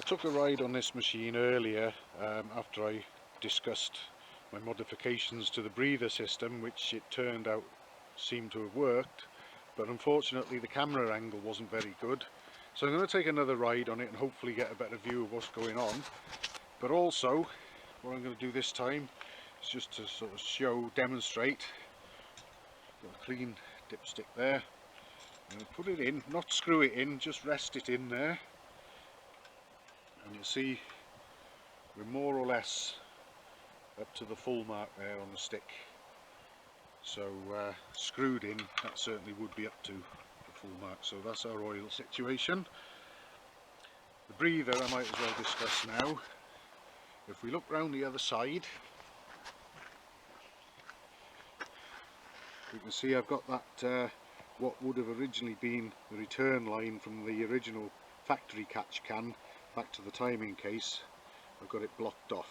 took a ride on this machine earlier after I discussed my modifications to the breather system, which it turned out seemed to have worked, but unfortunately the camera angle wasn't very good. So I'm going to take another ride on it and hopefully get a better view of what's going on. But also what I'm going to do this time is just to sort of demonstrate. Got a clean dipstick there. I'm going to put it in, not screw it in, just rest it in there. And you'll see we're more or less up to the full mark there on the stick. So screwed in, that certainly would be up to the full mark. So that's our oil situation. The breather I might as well discuss now. If we look round the other side, you can see I've got that what would have originally been the return line from the original factory catch can back to the timing case. I've got it blocked off,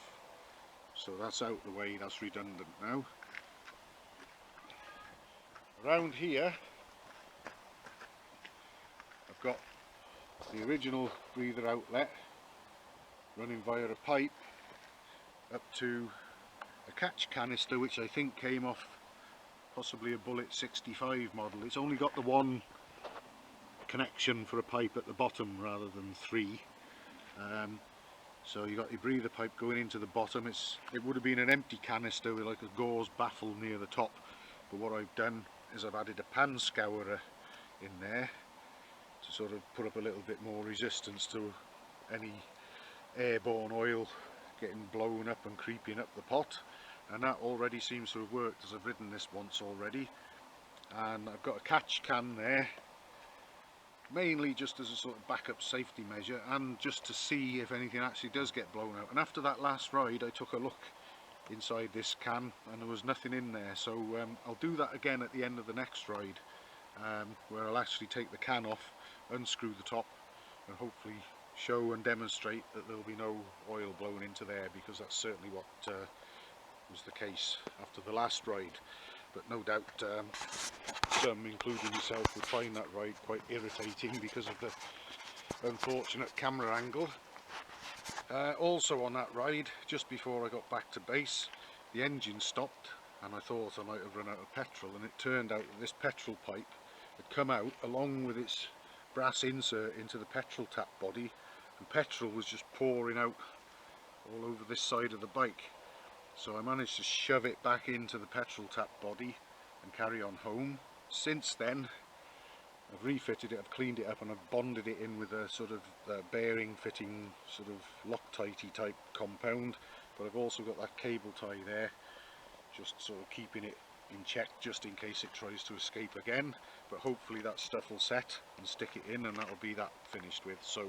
so that's out the way, that's redundant now. Around here I've got the original breather outlet running via a pipe up to a catch canister, which I think came off possibly a Bullet 65 model. It's only got the one connection for a pipe at the bottom rather than three. So you got your breather pipe going into the bottom. It would have been an empty canister with like a gauze baffle near the top, but what I've done is I've added a pan scourer in there to sort of put up a little bit more resistance to any airborne oil getting blown up and creeping up the pot, and that already seems to have worked, as I've ridden this once already. And I've got a catch can there, mainly just as a sort of backup safety measure and just to see if anything actually does get blown out. And after that last ride I took a look inside this can and there was nothing in there, so I'll do that again at the end of the next ride, where I'll actually take the can off, unscrew the top and hopefully show and demonstrate that there'll be no oil blown into there, because that's certainly what was the case after the last ride. But no doubt some, including myself, would find that ride quite irritating because of the unfortunate camera angle. Also on that ride, just before I got back to base, the engine stopped and I thought I might have run out of petrol, and it turned out that this petrol pipe had come out along with its brass insert into the petrol tap body, and petrol was just pouring out all over this side of the bike. So I managed to shove it back into the petrol tap body and carry on home. Since then I've refitted it, I've cleaned it up and I've bonded it in with a sort of bearing fitting sort of Loctite type compound, but I've also got that cable tie there just sort of keeping it in check just in case it tries to escape again. But hopefully that stuff will set and stick it in and that'll be that finished with. So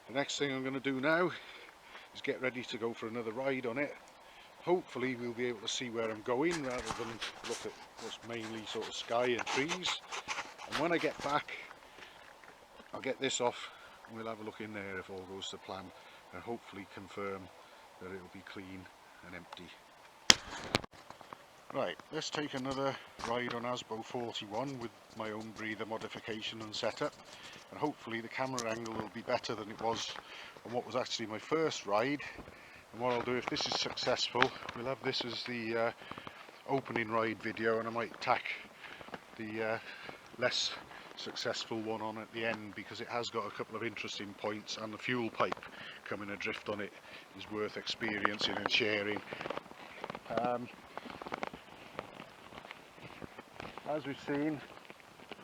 the next thing I'm going to do now is get ready to go for another ride on it. Hopefully we'll be able to see where I'm going rather than look at what's mainly sort of sky and trees. And when I get back I'll get this off and we'll have a look in there if all goes to plan, and hopefully confirm that it'll be clean and empty. Right, let's take another ride on Asbo 41 with my own breather modification and setup, and hopefully the camera angle will be better than it was on what was actually my first ride. And what I'll do, if this is successful, we'll have this as the opening ride video, and I might tack the less successful one on at the end, because it has got a couple of interesting points, and the fuel pipe coming adrift on it is worth experiencing and sharing. As we've seen,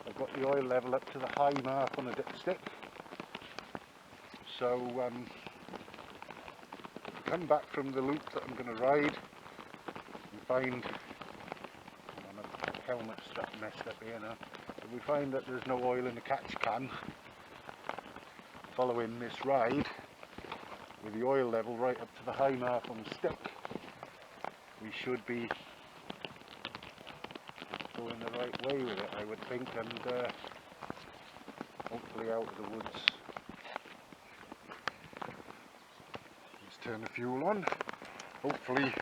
I've got the oil level up to the high mark on the dipstick. So come back from the loop that I'm going to ride and find, my helmet strap messed up here now, but we find that there's no oil in the catch can. Following this ride with the oil level right up to the high mark on the stick, we should be going the right way with it, I would think, and hopefully out of the woods. Let's turn the fuel on. Hopefully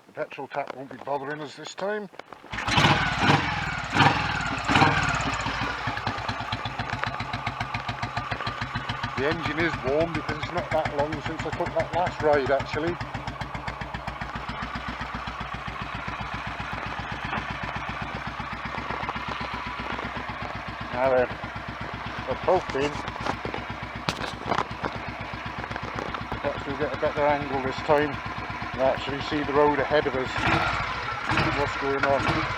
the petrol tap won't be bothering us this time. The engine is warm because it's not that long since I took that last ride actually. Now then, they're both in. Perhaps we'll get a better angle this time and actually see the road ahead of us. See what's going on.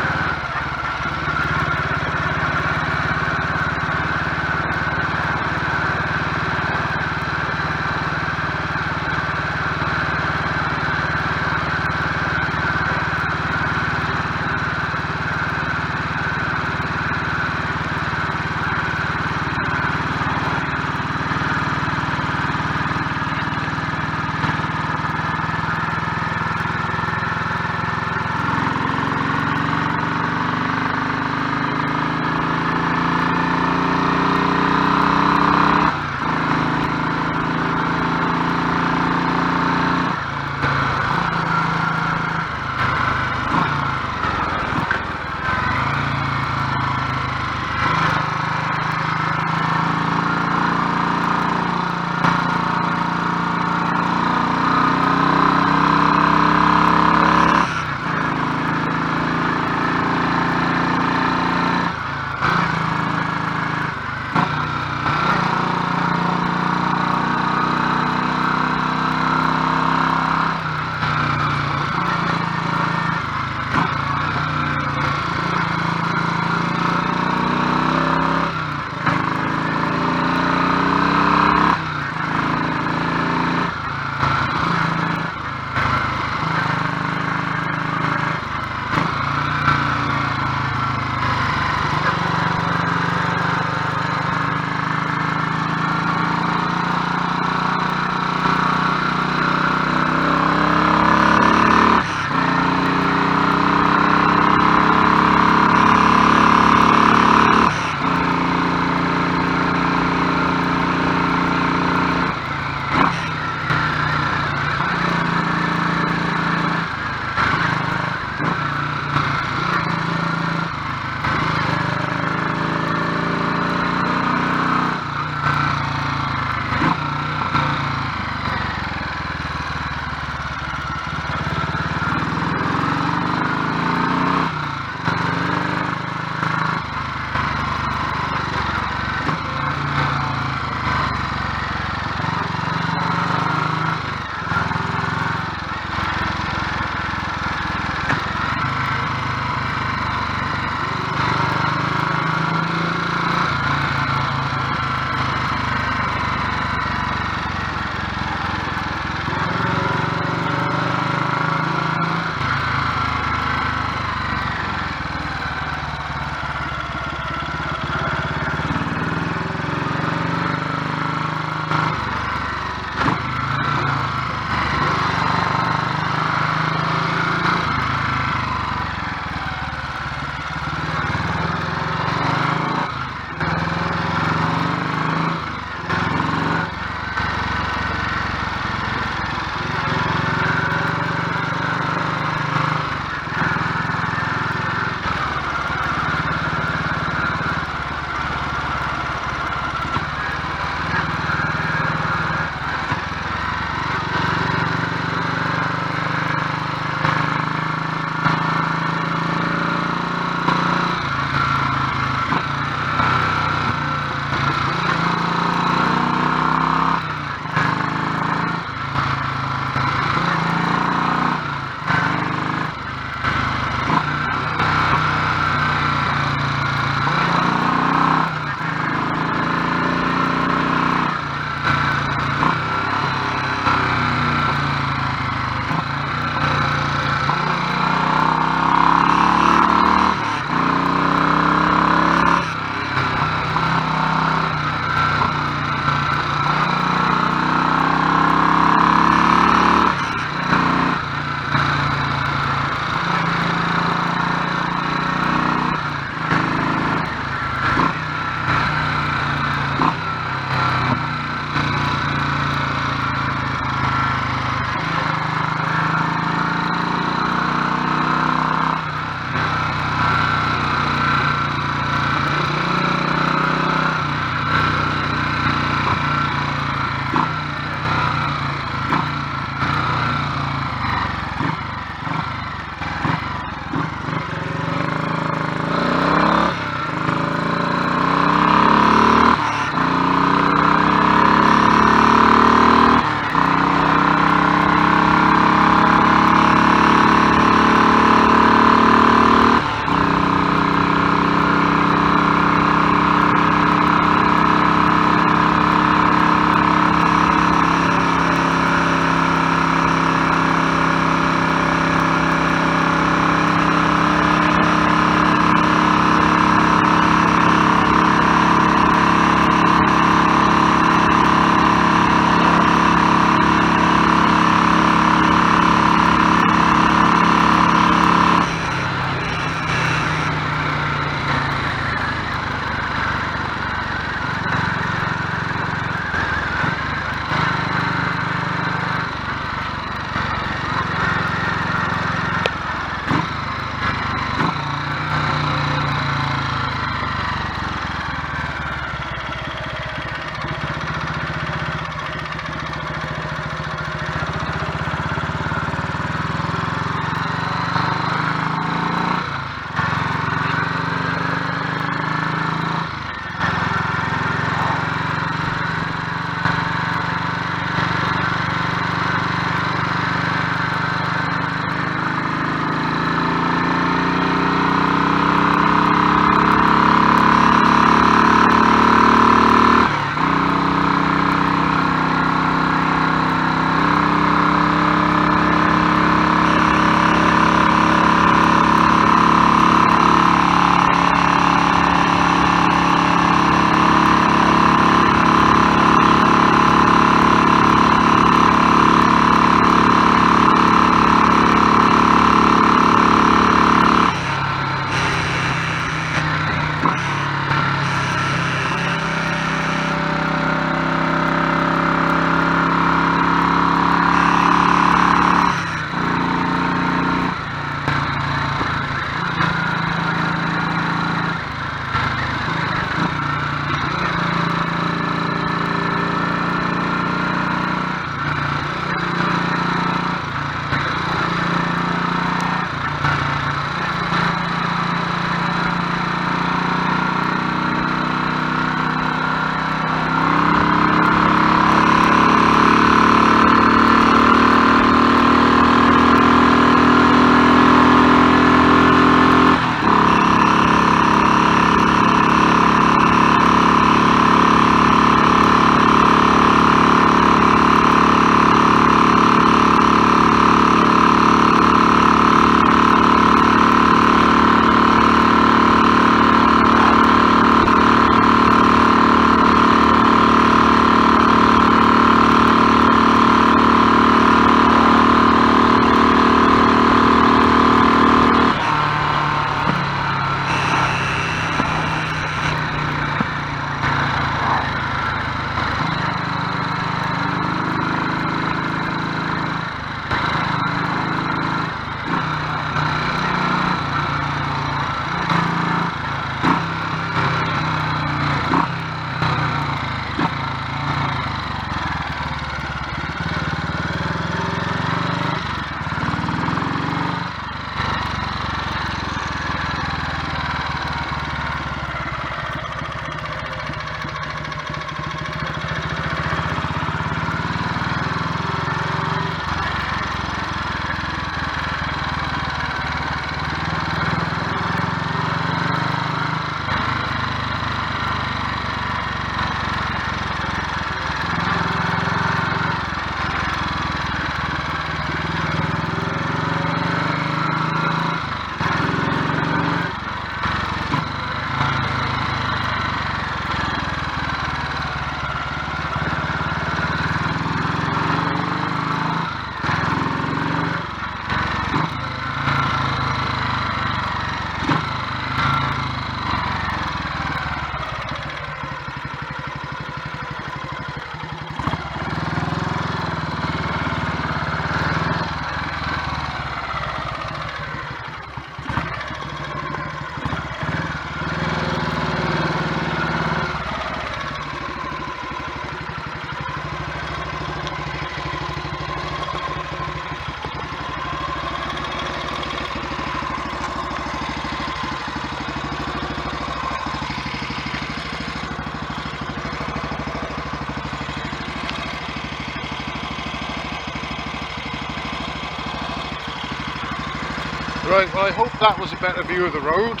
Right, well I hope that was a better view of the road.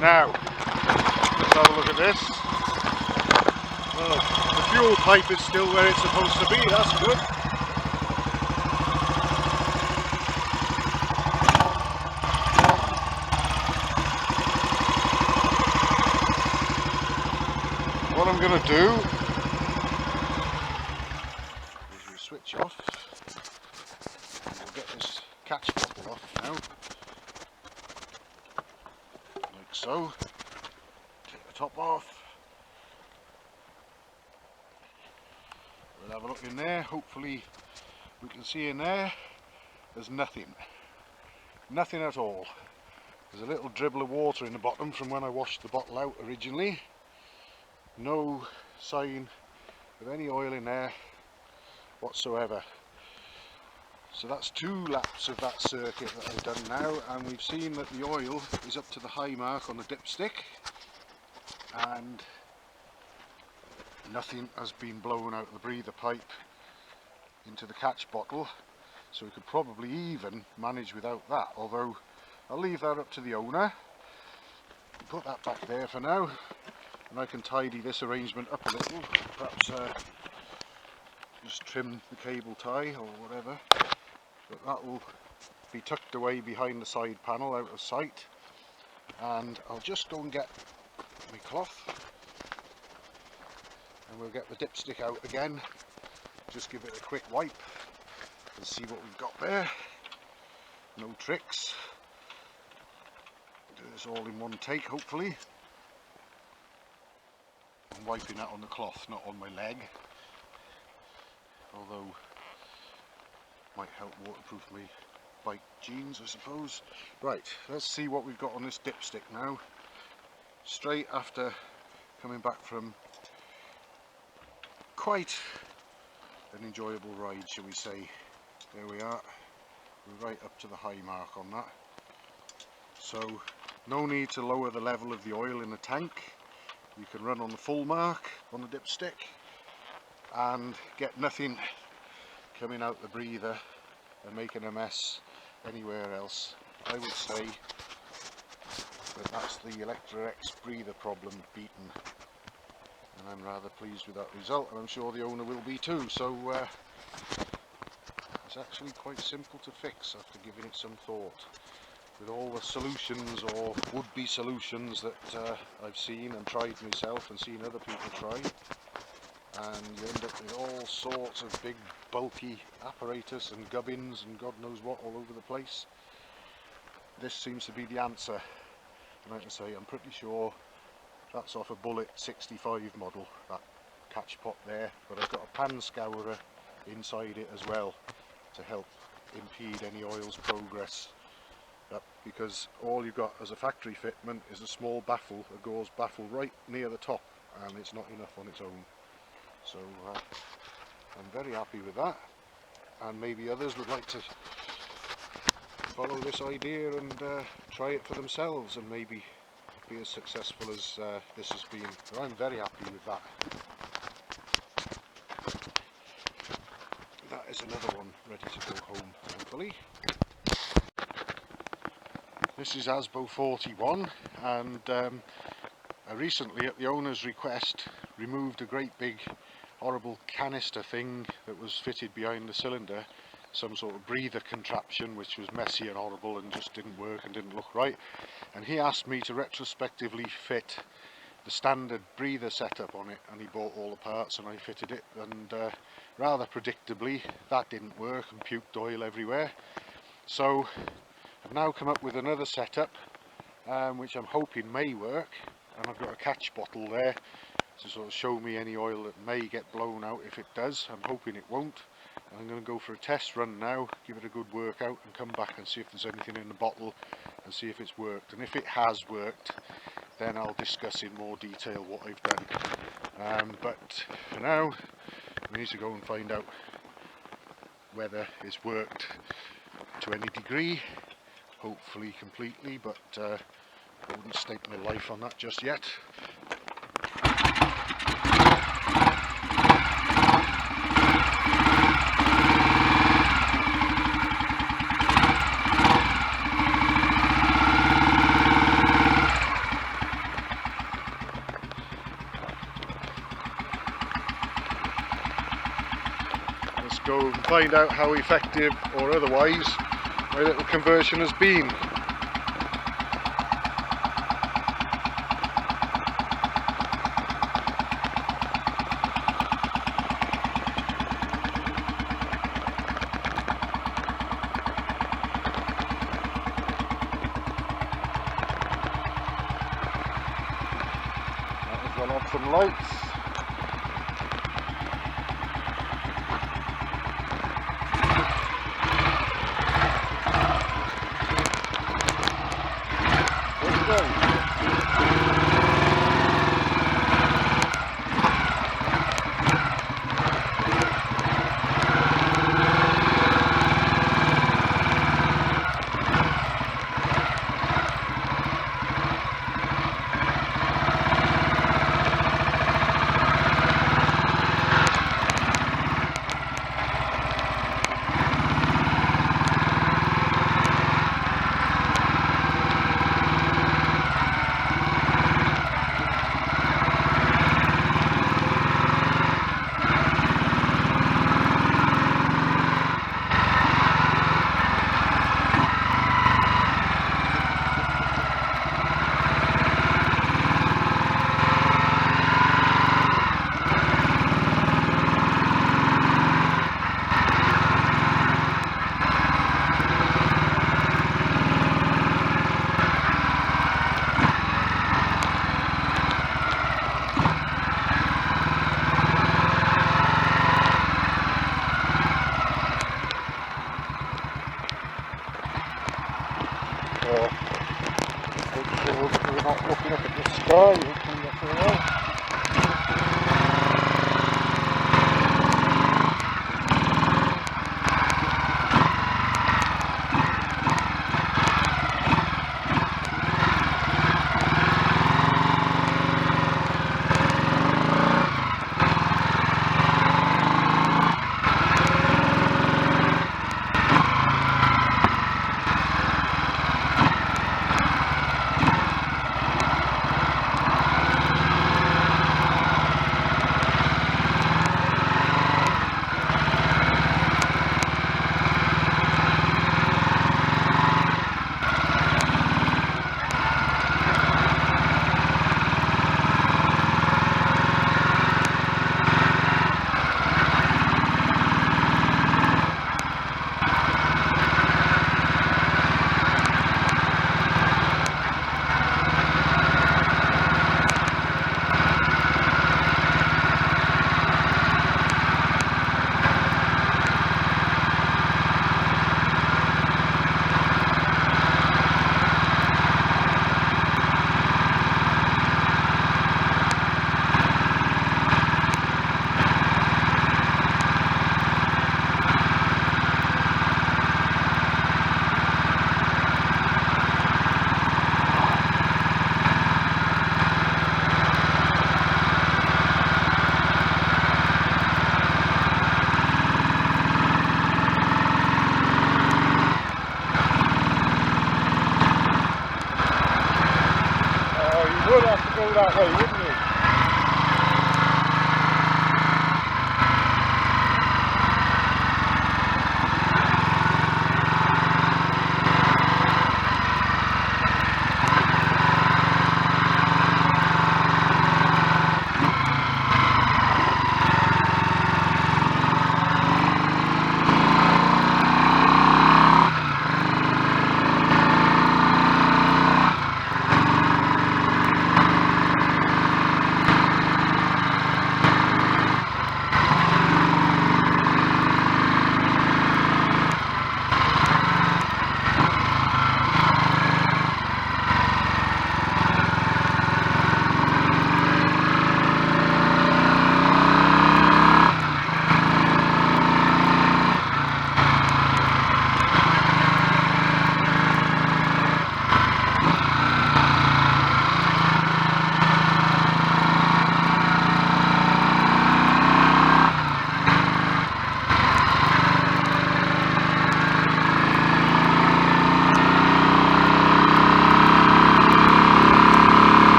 Now, let's have a look at this. Well, the fuel pipe is still where it's supposed to be, that's good. What I'm going to do is we'll switch off. We'll get this catch bottle off now, like so. Take the top off. We'll have a look in there. Hopefully we can see in there. There's nothing. Nothing at all. There's a little dribble of water in the bottom from when I washed the bottle out originally. No sign of any oil in there whatsoever. So that's 2 laps of that circuit that I've done now, and we've seen that the oil is up to the high mark on the dipstick and nothing has been blown out of the breather pipe into the catch bottle, so we could probably even manage without that, although I'll leave that up to the owner. Put that back there for now, and I can tidy this arrangement up a little, perhaps just trim the cable tie or whatever, but that will be tucked away behind the side panel out of sight. And I'll just go and get my cloth and we'll get the dipstick out again, just give it a quick wipe and see what we've got there. No tricks, do this all in one take hopefully. I'm wiping that on the cloth, not on my leg, although might help waterproof my bike jeans I suppose. Right, let's see what we've got on this dipstick now, straight after coming back from quite an enjoyable ride, shall we say. There we are, we're right up to the high mark on that, so no need to lower the level of the oil in the tank. You can run on the full mark on the dipstick and get nothing coming out the breather and making a mess anywhere else. I would say that that's the Electra X breather problem beaten, and I'm rather pleased with that result, and I'm sure the owner will be too. So it's actually quite simple to fix after giving it some thought. With all the solutions or would-be solutions that I've seen and tried myself and seen other people try, and you end up with all sorts of big bulky apparatus and gubbins and God knows what all over the place. This seems to be the answer, and like I say, I'm pretty sure that's off a Bullet 65 model, that catch pot there, but I've got a pan scourer inside it as well to help impede any oil's progress. Because all you've got as a factory fitment is a small baffle, a gauze baffle right near the top, and it's not enough on its own. So I'm very happy with that, and maybe others would like to follow this idea and try it for themselves and maybe be as successful as this has been. But I'm very happy with that. That is another one ready to go home, thankfully. This is Asbo 41, and I recently, at the owner's request, removed a great big horrible canister thing that was fitted behind the cylinder, some sort of breather contraption which was messy and horrible and just didn't work and didn't look right, and he asked me to retrospectively fit the standard breather setup on it, and he bought all the parts and I fitted it, and rather predictably that didn't work and puked oil everywhere. So I've now come up with another setup which I'm hoping may work, and I've got a catch bottle there to sort of show me any oil that may get blown out if it does. I'm hoping it won't, and I'm going to go for a test run now, give it a good workout and come back and see if there's anything in the bottle and see if it's worked, and if it has worked then I'll discuss in more detail what I've done. But for now we need to go and find out whether it's worked to any degree, hopefully completely, but I wouldn't stake my life on that just yet. go and find out how effective or otherwise my little conversion has been. That has gone off some lights.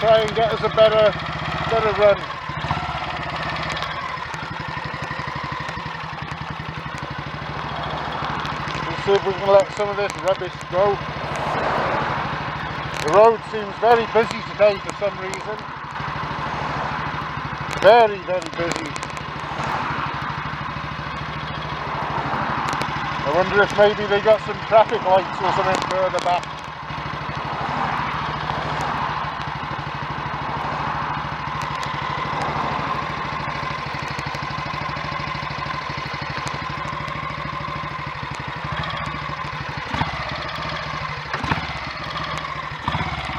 try and get us a better run. We'll see if we can let some of this rubbish go. The road seems very busy today for some reason. Very, very busy. I wonder if maybe they got some traffic lights or something further back.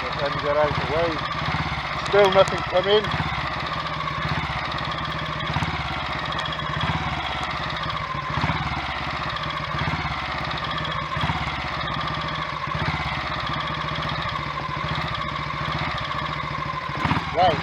Let them get out of the way. Still nothing come in. Right.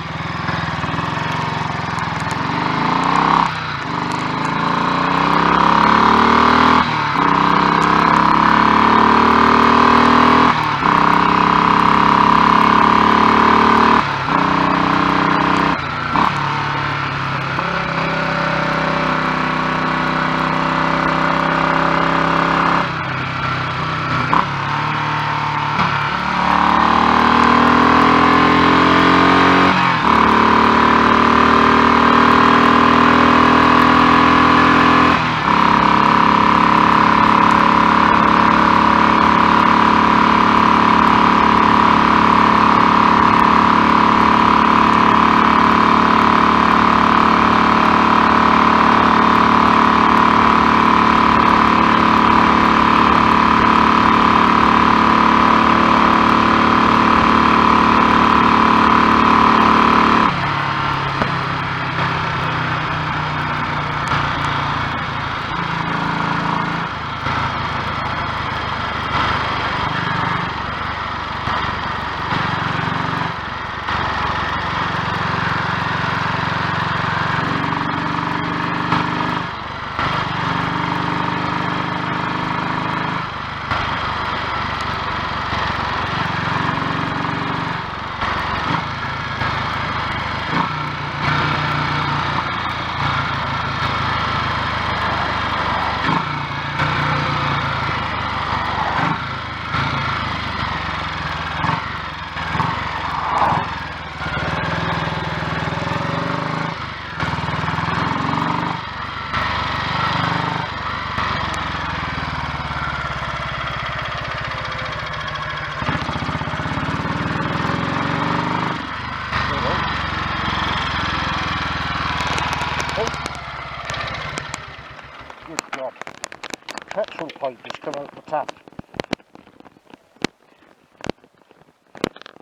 Petrol pipe has come out the tap.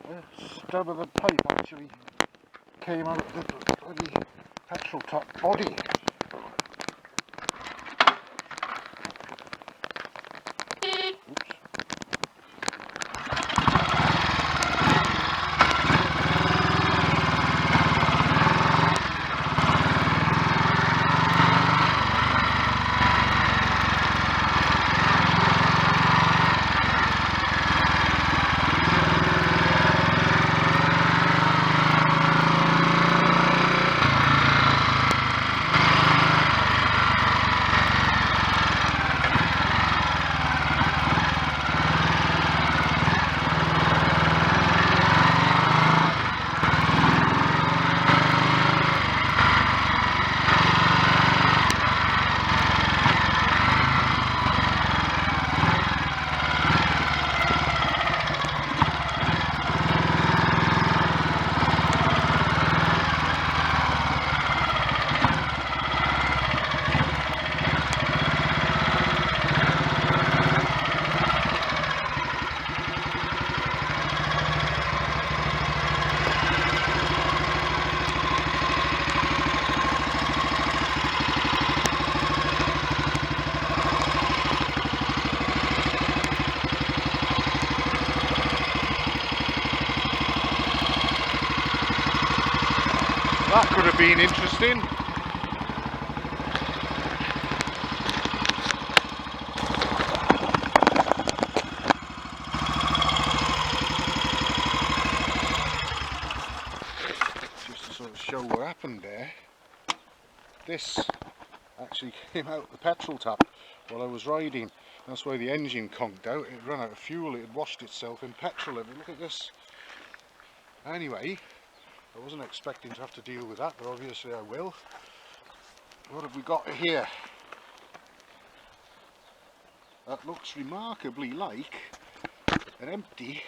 The stub of the pipe actually came out the bloody petrol top body. Oops. That could have been interesting. this actually came out the petrol tap while I was riding. That's why the engine conked out. It ran out of fuel, it had washed itself in petrol. Look at this. Anyway, I wasn't expecting to have to deal with that, but obviously I will. What have we got here? That looks remarkably like an empty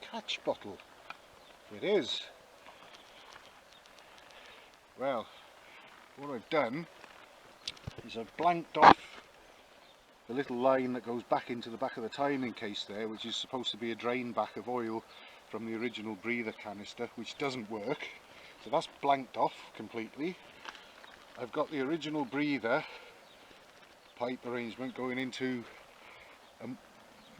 catch bottle. It is. Well, what I've done is I've blanked off the little line that goes back into the back of the timing case there, which is supposed to be a drain back of oil from the original breather canister, which doesn't work. So that's blanked off completely. I've got the original breather pipe arrangement going into a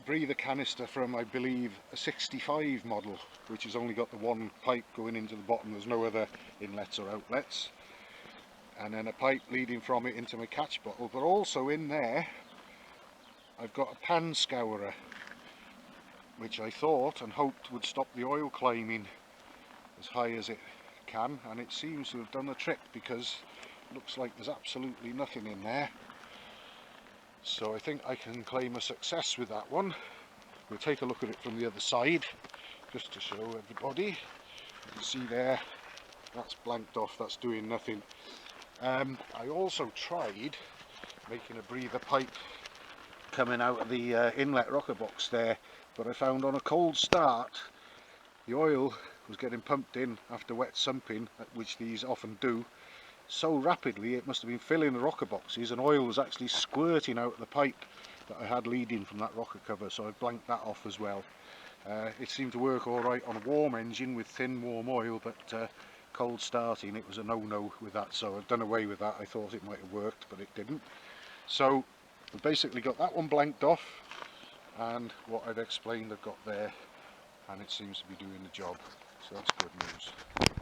breather canister from, I believe, a 65 model, which has only got the one pipe going into the bottom. There's no other inlets or outlets. And then a pipe leading from it into my catch bottle. But also in there I've got a pan scourer, which I thought and hoped would stop the oil climbing as high as it can, and it seems to have done the trick, because it looks like there's absolutely nothing in there. So I think I can claim a success with that one. We'll take a look at it from the other side just to show everybody. You can see there, that's blanked off, that's doing nothing. I also tried making a breather pipe coming out of the inlet rocker box there, but I found on a cold start the oil was getting pumped in after wet sumping, which these often do, so rapidly it must have been filling the rocker boxes, and oil was actually squirting out of the pipe that I had leading from that rocker cover, so I blanked that off as well. It seemed to work alright on a warm engine with thin warm oil, but cold starting it was a no-no with that, so I've done away with that. I thought it might have worked, but it didn't. So I've basically got that one blanked off, and what I'd explained I've got there, and it seems to be doing the job, so that's good news.